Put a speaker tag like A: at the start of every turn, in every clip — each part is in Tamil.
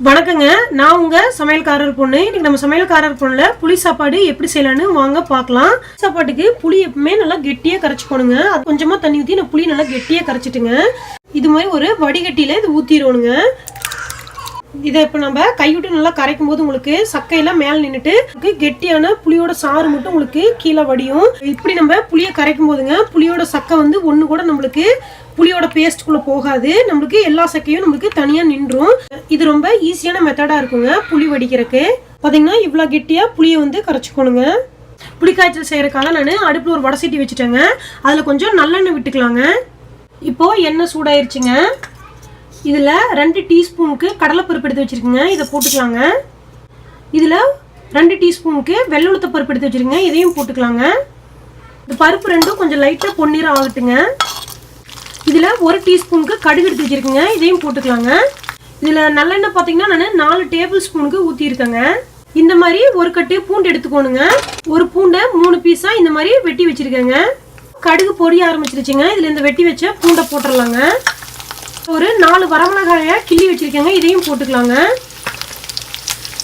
A: வணக்கங்க. நான் உங்க சமையல்காரர் பொண்ணு. இன்னைக்கு நம்ம சமையல்காரர் பொண்ணுல புளி சாப்பாடு எப்படி செய்யலாம்னு வாங்க பார்க்கலாம். சாப்பாட்டுக்கு புளி எப்பவுமே நல்லா கெட்டியா கரைச்சுக்கணுங்க. அது கொஞ்சமா தண்ணி ஊற்றி நான் புளி நல்லா கெட்டியா கரைச்சிட்டுங்க. இது மாதிரி ஒரு வடிகட்டியில இது ஊற்றிடணுங்க. இதை இப்போ நம்ம கைவிட்டு நல்லா கரைக்கும் போது உங்களுக்கு சக்கையெல்லாம் மேலே நின்றுட்டு கெட்டியான புளியோட சாறு மட்டும் உங்களுக்கு கீழே வடியும். இப்படி நம்ம புளியை கரைக்கும் போதுங்க புளியோட சக்கை வந்து ஒன்று கூட நம்மளுக்கு புளியோட பேஸ்ட்டுக்குள்ளே போகாது. நம்மளுக்கு எல்லா சக்கையும் நம்மளுக்கு தனியாக நின்றும். இது ரொம்ப ஈஸியான மெத்தடாக இருக்குங்க புளி வடிக்கிறதுக்கு. பார்த்தீங்கன்னா இவ்வளோ கெட்டியாக புளியை வந்து கரைச்சிக்கணுங்க. புளி காய்ச்சல் செய்கிறக்காக நான் அடுப்பில் ஒரு வடை சட்டி வச்சுட்டேங்க. அதில் கொஞ்சம் நல்லெண்ணெய் விட்டுக்கலாங்க. இப்போது எண்ணெய் சூடாயிருச்சுங்க. இதில் 2 டீஸ்பூனுக்கு கடலைப்பருப்பு எடுத்து வச்சுருக்குங்க, இதை போட்டுக்கலாங்க. இதில் 2 டீஸ்பூனுக்கு வெள்ளை உளுத்த பருப்பு எடுத்து வச்சுருங்க, இதையும் போட்டுக்கலாங்க. இந்த பருப்பு ரெண்டும் கொஞ்சம் லைட்டாக பொன்னிறம் ஆகட்டுங்க. இதில் 1 டீஸ்பூனுக்கு கடுகு எடுத்து வச்சுருக்குங்க, இதையும் போட்டுக்கலாங்க. இதில் நல்லெண்ணெய் பார்த்தீங்கன்னா நான் 4 டேபிள் ஸ்பூனுக்கு ஊற்றிருக்கேங்க. இந்த மாதிரி ஒரு கட்டு பூண்டு எடுத்துக்கோணுங்க. ஒரு பூண்டை 3 பீஸாக இந்த மாதிரி வெட்டி வச்சுருக்கேங்க. கடுகு பொரிய ஆரம்பிச்சிருச்சுங்க. இதில் இந்த வெட்டி வச்ச பூண்டை போட்டுடலாங்க. ஒரு 4 வரமிளகாயை கிள்ளி வச்சுருக்கேங்க, இதையும் போட்டுக்கலாங்க.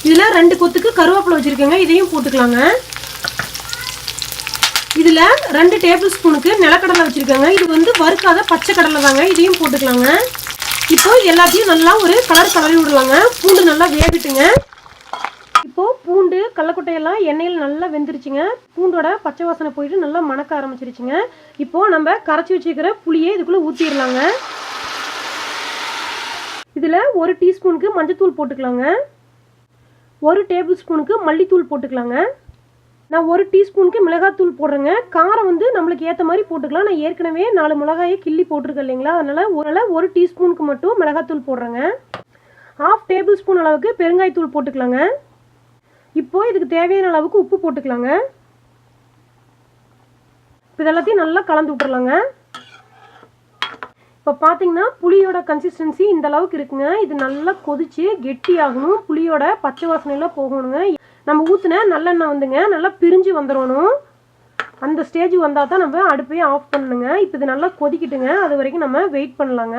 A: இதில் 2 கொத்துக்கு கருவேப்பிலை வச்சுருக்கேங்க, இதையும் போட்டுக்கலாங்க. இதில் 2 டேபிள் ஸ்பூனுக்கு நிலக்கடலை வச்சுருக்கேங்க. இது வந்து வறுக்காத பச்சை கடலை தாங்க, இதையும் போட்டுக்கலாங்க. இப்போ எல்லாத்தையும் நல்லா ஒரு கலரி விடலாங்க. பூண்டு நல்லா வேகட்டுங்க. இப்போது பூண்டு கடலக்கொட்டையெல்லாம் எண்ணெயில் நல்லா வெந்துருச்சுங்க. பூண்டோட பச்சை வாசனை போயிட்டு நல்லா மணக்க ஆரம்பிச்சிருச்சுங்க. இப்போது நம்ம கரைச்சி வச்சுக்கிற புளியை இதுக்குள்ளே ஊற்றிடலாங்க. இதில் 1 டீஸ்பூனுக்கு மஞ்சத்தூள் போட்டுக்கலாங்க. 1 டேபிள் ஸ்பூனுக்கு மல்லித்தூள் போட்டுக்கலாங்க. நான் 1 டீஸ்பூனுக்கு மிளகாத்தூள் போடுறேங்க. காரம் வந்து நம்மளுக்கு ஏற்ற மாதிரி போட்டுக்கலாம். நான் ஏற்கனவே 4 மிளகாயை கிள்ளி போட்டிருக்கேன் இல்லைங்களா, அதனால் 1 டீஸ்பூனுக்கு மட்டும் மிளகாத்தூள் போடுறேங்க. 1/2 டேபிள் ஸ்பூன் அளவுக்கு பெருங்காயத்தூள் போட்டுக்கலாங்க. இப்போது இதுக்கு தேவையான அளவுக்கு உப்பு போட்டுக்கலாங்க. இப்போ இதெல்லாத்தையும் நல்லா கலந்து விட்டுறலாங்க. இப்போ பார்த்தீங்கன்னா புளியோட கன்சிஸ்டன்சி இந்த அளவுக்கு இருக்குங்க. இது நல்லா கொதிச்சு கெட்டி ஆகணும். புளியோட பச்சை வாசனையெல்லாம் போகணுங்க. நம்ம ஊற்றின நல்லெண்ணெய் வந்துங்க நல்லா பிரிஞ்சு வந்துடணும். அந்த ஸ்டேஜ் வந்தால் தான் நம்ம அடுப்பையே ஆஃப் பண்ணணுங்க. இப்போ இது நல்லா கொதிக்கிட்டுங்க. அது வரைக்கும் நம்ம வெயிட் பண்ணலாங்க.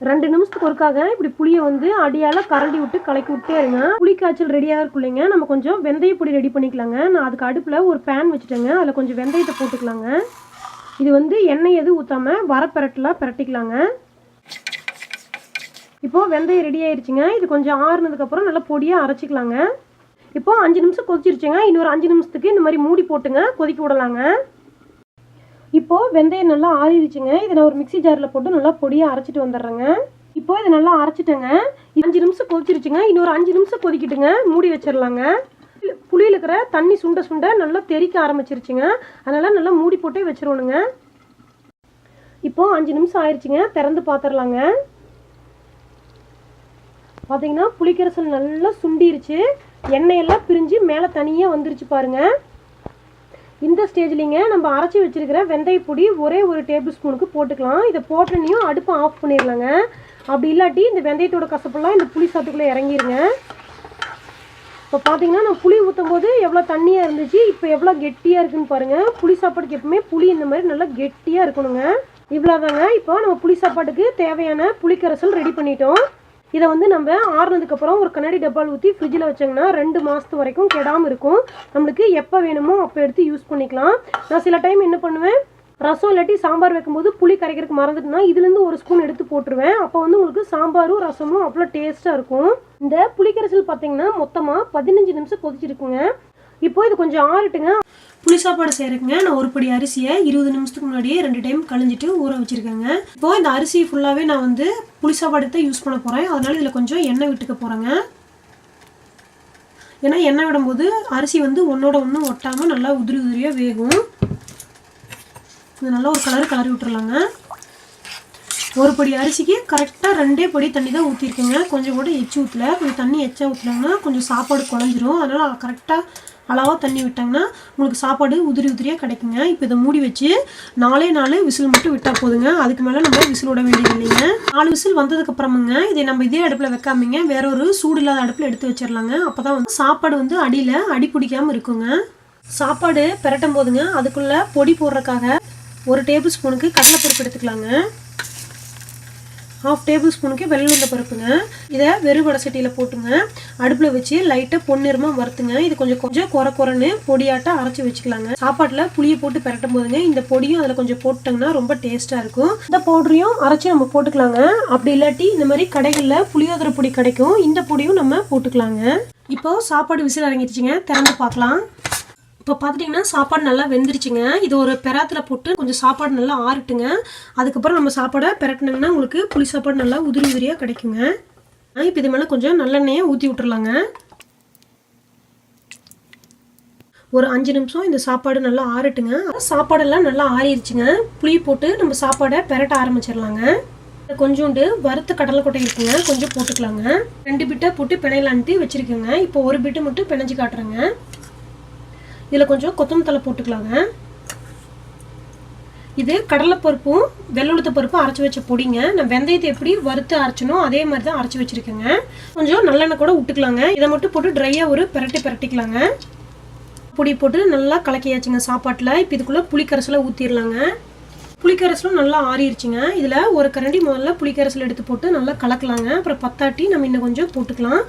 A: 2 நிமிஷத்துக்கு ஒருக்காக இப்படி புளியை வந்து அடியால் கரண்டி விட்டு கலக்கி விட்டே இருங்க. புளி காய்ச்சல் ரெடியாக இருக்குல்லைங்க. நம்ம கொஞ்சம் வெந்தய பொடி ரெடி பண்ணிக்கலாங்க. நான் அதுக்கு அடுப்பில் ஒரு பேன் வச்சுட்டேங்க. அதில் கொஞ்சம் வெந்தயத்தை போட்டுக்கலாங்க. இது வந்து எண்ணெய் எதுவும் ஊற்றாமல் வரப்பரட்டலாம் பரட்டிக்கலாங்க. இப்போது வெந்தயம் ரெடி ஆயிடுச்சுங்க. இது கொஞ்சம் ஆறுனதுக்கப்புறம் நல்லா பொடியாக அரைச்சிக்கலாங்க. இப்போது 5 நிமிஷம் கொதிச்சிருச்சுங்க. இன்னொரு 5 நிமிஷத்துக்கு இந்த மாதிரி மூடி போட்டுங்க கொதிக்க விடலாங்க. இப்போது வெந்தயம் நல்லா ஆறிடுச்சுங்க. இதை நான் ஒரு மிக்ஸி ஜாரில் போட்டு நல்லா பொடியாக அரைச்சிட்டு வந்துடுறேங்க. இப்போது இதை நல்லா அரைச்சிட்டேங்க. 5 நிமிஷம் கொதிச்சிருச்சுங்க. இன்னொரு 5 நிமிஷம் கொதிக்கிட்டுங்க மூடி வச்சிடலாங்க. புளியில் இருக்கிற தண்ணி சுண்ட சுண்ட நல்லா தெறிக்க ஆரம்பிச்சிருச்சுங்க. அதனால் நல்லா மூடி போட்டே வச்சிடணுங்க. இப்போது 5 நிமிஷம் ஆயிடுச்சுங்க. திறந்து பார்த்துடலாங்க. பார்த்தீங்கன்னா புளிக்கரைசல் நல்லா சுண்டிருச்சு. எண்ணெயெல்லாம் பிரிஞ்சு மேலே தனியாக வந்துருச்சு பாருங்கள். இந்த ஸ்டேஜ்லிங்க நம்ம அரைச்சி வச்சுருக்கிற வெந்தய பொடி ஒரே 1 டேபிள் ஸ்பூனுக்கு போட்டுக்கலாம். இதை போட்டனையும் அடுப்பை ஆஃப் பண்ணிடலாங்க. அப்படி இல்லாட்டி இந்த வெந்தயத்தோட கசப்பெல்லாம் இந்த புளி சாத்துக்குள்ளே இறங்கிருங்க. இப்போ பார்த்தீங்கன்னா நான் புளி ஊற்றும் போது எவ்வளோ தண்ணியாக இருந்துச்சு, இப்போ எவ்வளோ கெட்டியாக இருக்குன்னு பாருங்கள். புளி சாப்பாட்டுக்கு எப்பவுமே புளி இந்த மாதிரி நல்லா கெட்டியாக இருக்கணுங்க. இவ்வளோதாங்க. இப்போ நம்ம புளி சாப்பாட்டுக்கு தேவையான புளிக்கரைசல் ரெடி பண்ணிட்டோம். இதை வந்து நம்ம ஆறுனதுக்கப்புறம் ஒரு கண்ணாடி டப்பால் ஊற்றி ஃப்ரிட்ஜில் வச்சோங்கன்னா 2 மாதத்து வரைக்கும் கெடாமல் இருக்கும். நம்மளுக்கு எப்போ வேணுமோ அப்போ எடுத்து யூஸ் பண்ணிக்கலாம். நான் சில டைம் என்ன பண்ணுவேன், ரசம் இல்லாட்டி சாம்பார் வைக்கும்போது புளி கரைக்கிறதுக்கு மறந்துட்டுனா இதுலேருந்து 1 ஸ்பூன் எடுத்து போட்டுருவேன். அப்போ வந்து உங்களுக்கு சாம்பாரும் ரசமும் அவ்வளோ டேஸ்ட்டாக இருக்கும். இந்த புளிக்கரைசல் பார்த்தீங்கன்னா மொத்தமாக 15 நிமிஷம் கொதிச்சிருக்குங்க. இப்போ இது கொஞ்சம் ஆறட்டுங்க. புளி சாப்பாடு செய்கிறதுக்குங்க நான் ஒரு படி அரிசியை 20 நிமிஷத்துக்கு முன்னாடியே 2 டைம் கழிஞ்சிட்டு ஊற வச்சுருக்கேங்க. இப்போது இந்த அரிசி ஃபுல்லாகவே நான் வந்து புளி சாப்பாடுக்கு தான் யூஸ் பண்ண போகிறேன். அதனால் இதில் கொஞ்சம் எண்ணெய் விட்டுக்க போகிறேங்க. ஏன்னா எண்ணெய் விடும்போது அரிசி வந்து ஒன்றோட ஒன்று ஒட்டாமல் நல்லா உதிரி உதிரியாக வேகும். இது நல்லா ஒரு கலரி விட்டுறலாங்க. ஒரு படி அரிசிக்கு கரெக்டாக 2 படி தண்ணி தான் ஊற்றிருக்கேங்க. கொஞ்சம் கூட எச்சு ஊற்றல. கொஞ்சம் தண்ணி எச்சா ஊற்றலாங்கன்னா கொஞ்சம் சாப்பாடு குழஞ்சிரும். அதனால் கரெக்டாக அளவாக தண்ணி விட்டாங்கன்னா உங்களுக்கு சாப்பாடு உதிரி உதிரியாக கிடைக்குங்க. இப்போ இதை மூடி வச்சு 4 விசில் மட்டும் விட்டால் போதுங்க. அதுக்கு மேலே நம்ம விசில் விட வேண்டியது இல்லைங்க. 4 விசில் வந்ததுக்கப்புறமுங்க இதை நம்ம இதே அடுப்பில் வைக்காமீங்க வேற ஒரு சூடு இல்லாத அடுப்பில் எடுத்து வச்சிடலாங்க. அப்போ தான் வந்து சாப்பாடு வந்து அடியில் அடி பிடிக்காமல் இருக்குங்க. சாப்பாடு பெரட்டும் போதுங்க அதுக்குள்ளே பொடி போடுறதுக்காக 1 டேபிள் ஸ்பூனுக்கு கடலைப்பருப்பு எடுத்துக்கலாங்க. 1/2 டேபிள் ஸ்பூனுக்கு வெள்ளை உளுந்த பருப்புங்க. இதை வெறும் வடை சட்டியில் போட்டுங்க அடுப்பில் வச்சு லைட்டாக பொன்னிறமாக வறுத்துங்க. இது கொஞ்சம் குறைன்னு பொடியாட்டம் அரைச்சி வச்சுக்கலாங்க. சாப்பாட்டில் புளியை போட்டு பெரட்டும் போதுங்க இந்த பொடியும் அதில் கொஞ்சம் போட்டுட்டோங்கன்னா ரொம்ப டேஸ்ட்டாக இருக்கும். இந்த பவுடரையும் அரைச்சி நம்ம போட்டுக்கலாங்க. அப்படி இல்லாட்டி இந்த மாதிரி கடைகளில் புளியோதரை பொடி கிடைக்கும், இந்த பொடியும் நம்ம போட்டுக்கலாங்க. இப்போ சாப்பாடு விசில் இறங்கிடுச்சுங்க, திறந்து பார்க்கலாம். இப்போ பார்த்துட்டிங்கன்னா சாப்பாடு நல்லா வெந்துருச்சுங்க. இது ஒரு பெராத்தில் போட்டு கொஞ்சம் சாப்பாடு நல்லா ஆறட்டுங்க. அதுக்கப்புறம் நம்ம சாப்பாடை பெரட்டினோங்கன்னா உங்களுக்கு புளி சாப்பாடு நல்லா உதிரியாக கிடைக்குங்க. இப்போ இது மேலே கொஞ்சம் நல்லெண்ணெயை ஊற்றி விட்டுறலாங்க. ஒரு 5 நிமிஷம் இந்த சாப்பாடு நல்லா ஆறட்டுங்க. சாப்பாடெல்லாம் நல்லா ஆறிடுச்சுங்க. புளி போட்டு நம்ம சாப்பாடை பெரட்ட ஆரம்பிச்சிடலாங்க. கொஞ்சோண்டு வறுத்த கடலைக்கொட்டை இருக்குங்க, கொஞ்சம் போட்டுக்கலாங்க. 2 பிட்டை போட்டு பிணையலான்ட்டு வச்சுருக்கேங்க. இப்போ ஒரு பிட்டு மட்டும் பிணைஞ்சு காட்டுறேங்க. இதில் கொஞ்சம் கொத்தமல்லி தழை போட்டுக்கலாங்க. இது கடலைப்பருப்பும் வெள்ளை பருப்பும் அரைச்சி வச்ச பொடிங்க. நான் வெந்தயத்தை எப்படி வறுத்து அரைச்சனோ அதே மாதிரி தான் அரைச்சி வச்சுருக்கேங்க. கொஞ்சம் நல்லெண்ணெய் கூட விட்டுக்கலாங்க. இதை மட்டும் போட்டு ட்ரையாக ஒரு பெரட்டிக்கலாங்க. பொடி போட்டு நல்லா கலக்கியாச்சுங்க சாப்பாட்டில். இப்போ இதுக்குள்ளே புளிக்கரைசலை ஊற்றிடலாங்க. புளிக்கரைசலும் நல்லா ஆறிடுச்சுங்க. இதில் ஒரு கரண்டி முதல்ல புளிக்கரைசல் எடுத்து போட்டு நல்லா கலக்கலாங்க. அப்புறம் பத்தாட்டி நம்ம இன்னும் கொஞ்சம் போட்டுக்கலாம்.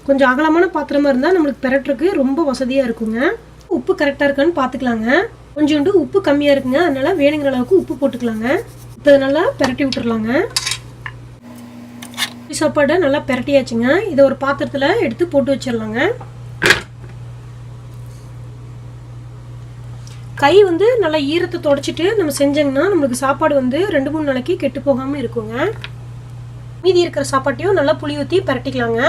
A: கொஞ்சம் அகலமான பாத்திரமா இருந்தால் நம்மளுக்கு பெரட்டுறதுக்கு ரொம்ப வசதியாக இருக்குங்க. உப்பு கரெக்டாக இருக்கான்னு பார்த்துக்கலாங்க. கொஞ்சோண்டு உப்பு கம்மியாக இருக்குங்க, அதனால் வேணுங்கிற அளவுக்கு உப்பு போட்டுக்கலாங்க. இப்போ நல்லா பெரட்டி விட்டுறலாங்க. சாப்பாடை நல்லா பெரட்டியாச்சுங்க. இதை ஒரு பாத்திரத்தில் எடுத்து போட்டு வச்சிடலாங்க. கை நல்லா ஈரத்தை தொடச்சிட்டு நம்ம செஞ்சோங்கன்னா நம்மளுக்கு சாப்பாடு 2-3 நாளைக்கு கெட்டு போகாமல் இருக்குங்க. மீதி இருக்கிற சாப்பாட்டையும் நல்லா புளி ஊற்றி பெரட்டிக்கலாங்க.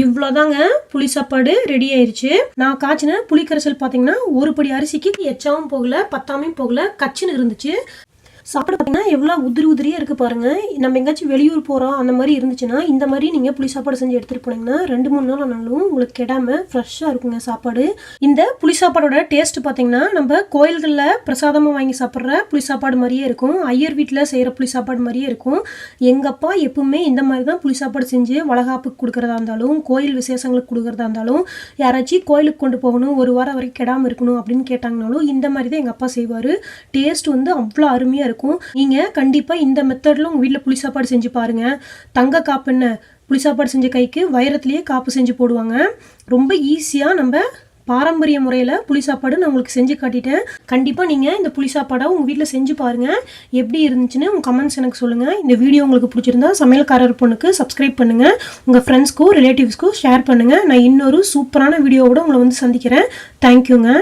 A: இவ்வளோதாங்க புளி சாப்பாடு ரெடி ஆயிடுச்சு. நான் காய்ச்சின புளிக்கரைசல் பார்த்தீங்கன்னா ஒரு படி அரிசிக்கு எச்சாவும் போகல, பத்தாமையும் போகல, கச்சின்னு இருந்துச்சு. சாப்பாடு பார்த்தீங்கன்னா எவ்வளோ உதிரியாக இருக்குது பாருங்கள். நம்ம எங்கேயாச்சும் வெளியூர் போகிறோம் அந்த மாதிரி இருந்துச்சுன்னா இந்த மாதிரி நீங்கள் புளி சாப்பாடு செஞ்சு எடுத்துகிட்டு போனீங்கன்னா 2-3 நாள் ஆனாலும் உங்களுக்கு கெடாமல் ஃப்ரெஷ்ஷாக இருக்குங்க சாப்பாடு. இந்த புளி சாப்பாடோட டேஸ்ட் பார்த்தீங்கன்னா நம்ம கோயில்களில் பிரசாதமாக வாங்கி சாப்பிட்ற புளி சாப்பாடு மாதிரியே இருக்கும், ஐயர் வீட்டில் செய்கிற புளி சாப்பாடு மாதிரியே இருக்கும். எங்கள் அப்பா எப்பவுமே இந்த மாதிரி தான் புளி சாப்பாடு செஞ்சு வளகாப்புக்கு கொடுக்குறதா இருந்தாலும் கோயில் விசேஷங்களுக்கு கொடுக்குறதா இருந்தாலும் யாராச்சும் கோயிலுக்கு கொண்டு போகணும், ஒரு வாரம் வரைக்கும் கெடாமல் இருக்கணும் அப்படின்னு கேட்டாங்கனாலும் இந்த மாதிரி தான் எங்கள் அப்பா செய்வார். டேஸ்ட் அவ்வளோ அருமையாக இருக்கும். நீங்க கண்டிப்பா இந்த மெத்தட்ல உங்க வீட்ல புளி சாப்பாடு செஞ்சு பாருங்க. தங்க காப்புன்னு புளி சாப்பாடு செஞ்ச கைக்கு வைரத்திலேயே காப்பு செஞ்சு போடுவாங்க. ரொம்ப ஈஸியா நம்ம பாரம்பரிய முறையில் புளி சாப்பாடு நான் உங்களுக்கு செஞ்சு காட்டிட்டேன். கண்டிப்பாக நீங்கள் இந்த புளி சாப்பாடை உங்கள் வீட்டில் செஞ்சு பாருங்கள். எப்படி இருந்துச்சுன்னு உங்கள் கமெண்ட்ஸ் எனக்கு சொல்லுங்கள். இந்த வீடியோ உங்களுக்கு பிடிச்சிருந்தா சமையல்காரர் பொண்ணுக்கு சப்ஸ்கிரைப் பண்ணுங்கள், உங்கள் ஃப்ரெண்ட்ஸ்க்கும் ரிலேட்டிவ்ஸ்க்கும் ஷேர் பண்ணுங்கள். நான் இன்னொரு சூப்பரான வீடியோவோட உங்களை சந்திக்கிறேன். தேங்க்யூங்க.